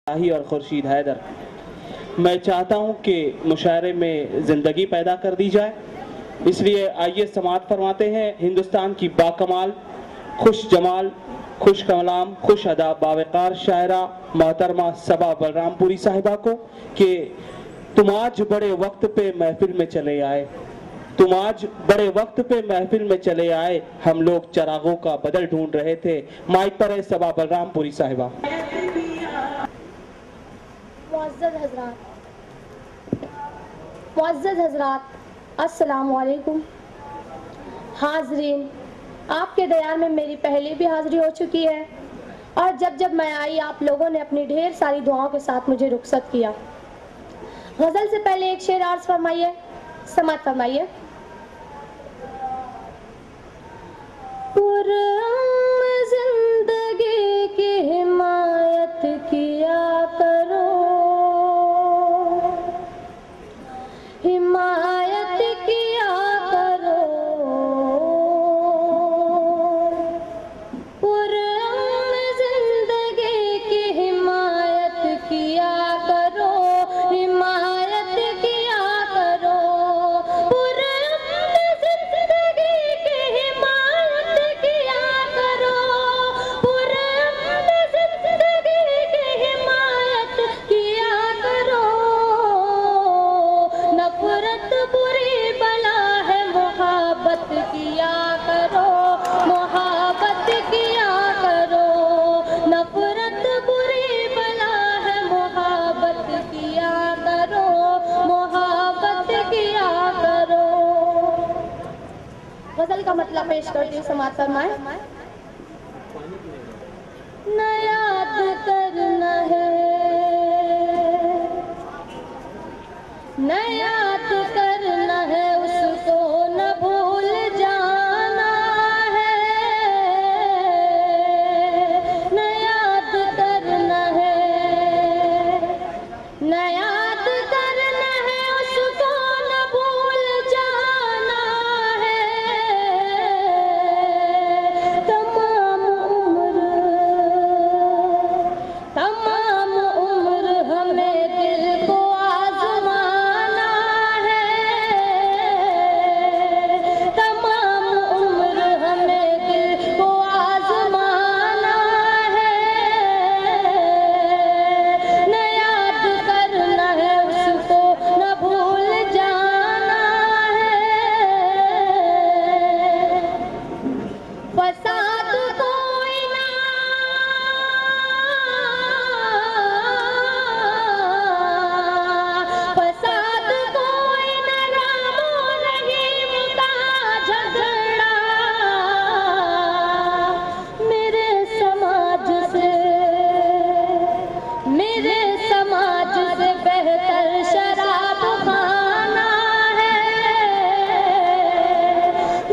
और खुर्शीद हैदर। मैं चाहता हूं कि मुशायरे में ज़िंदगी पैदा कर दी जाए, इसलिए आइए समाअत फरमाते हैं हिंदुस्तान की बाकमाल, खुश जमाल, खुश कलाम, खुश अदा, बावकार शायरा मोहतरमा सबा बलरामपुरी साहिबा को कि तुम आज बड़े वक्त पे महफिल में चले आए, तुम आज बड़े वक्त पे महफिल में चले आए, हम लोग चरागों का बदल ढूंढ रहे थे। माइक पर है सबा बलरामपुरी साहिबा। मुअज़्ज़ज़ हज़रात, अस्सलामु अलैकुम। हाज़रीन, आपके दयार में मेरी पहले भी हाज़िरी हो चुकी है और जब जब मैं आई आप लोगों ने अपनी ढेर सारी दुआओं के साथ मुझे रुखसत किया। गज़ल से पहले एक शेर अर्ज़ फरमाइए, समाअत फरमाइए। ज़िंदगी की हिमायत किया करो, हिमायत किया करो, पुरअमन ज़िंदगी की हिमायत किया करो, हिमायत किया करो, पुरअमन ज़िंदगी की हिमायत किया करो, पुरअमन ज़िंदगी की हिमायत किया करो। नफरत बुरी बला है, मोहब्बत किया करो, मोहब्बत किया करो। नफरत बुरी बला है, मोहब्बत किया करो, मोहब्बत किया करो। गज़ल का मतलब पेश करती हूँ, समाअत फरमाएं। न याद करना है, न याद करना है उसको, न भूल जाना है, न याद करना है, न याद करना है उसको, न भूल जाना है। तमाम उम्र हमें दिल को आज़माना है, तमाम उम्र हमें दिल को आज़माना है। न याद करना है उसको, न भूल जाना है। फसाद कोई ना, फसाद कोई न, रामो रहीम का झगड़ा मेरे समाज से, मेरे समाज से बेहतर शराब खाना है,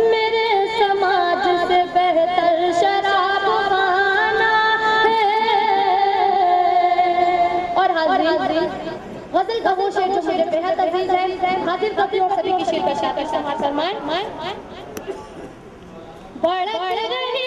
मेरे समाज से बेहतर शराब खाना है। और हाज़रीन, गज़ल का वो शेर जो मुझे बेहद अजीज है, हाजिर करती हूँ सभी की शेर का शातिर समाअत फरमाएं। भड़क रही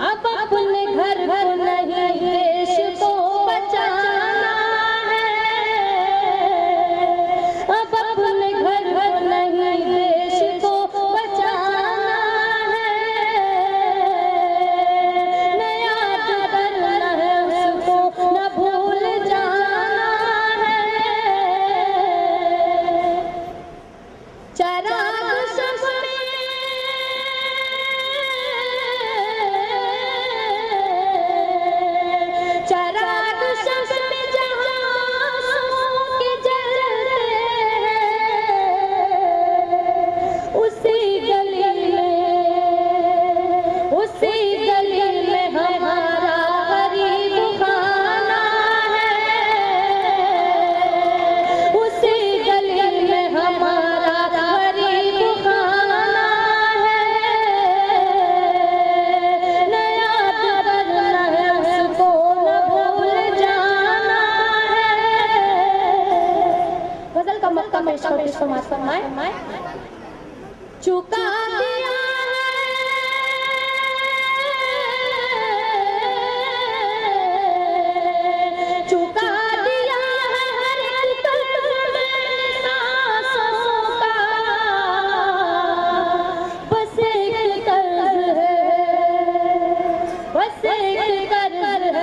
अब अपने घर नहीं देश को बचाना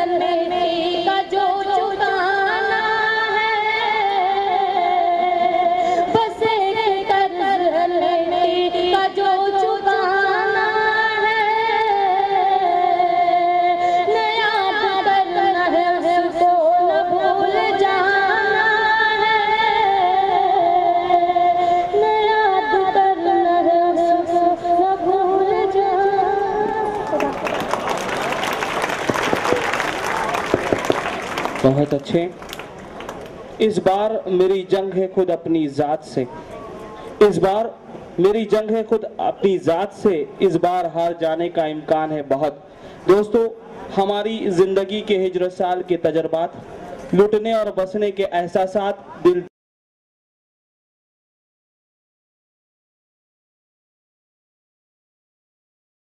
करने का जो चुकाना है, बस एक करने का जो चुकाना है, नया करना है उसको न भूल जाना है, नया करना है उसको न भूल जाना। बहुत अच्छे। इस बार मेरी जंग है खुद अपनी जात से, इस बार मेरी जंग है खुद अपनी जात से, इस बार हार जाने का इम्कान है बहुत। दोस्तों, हमारी जिंदगी के हिजरत साल के तजर्बात, लुटने और बसने के एहसासात, दिल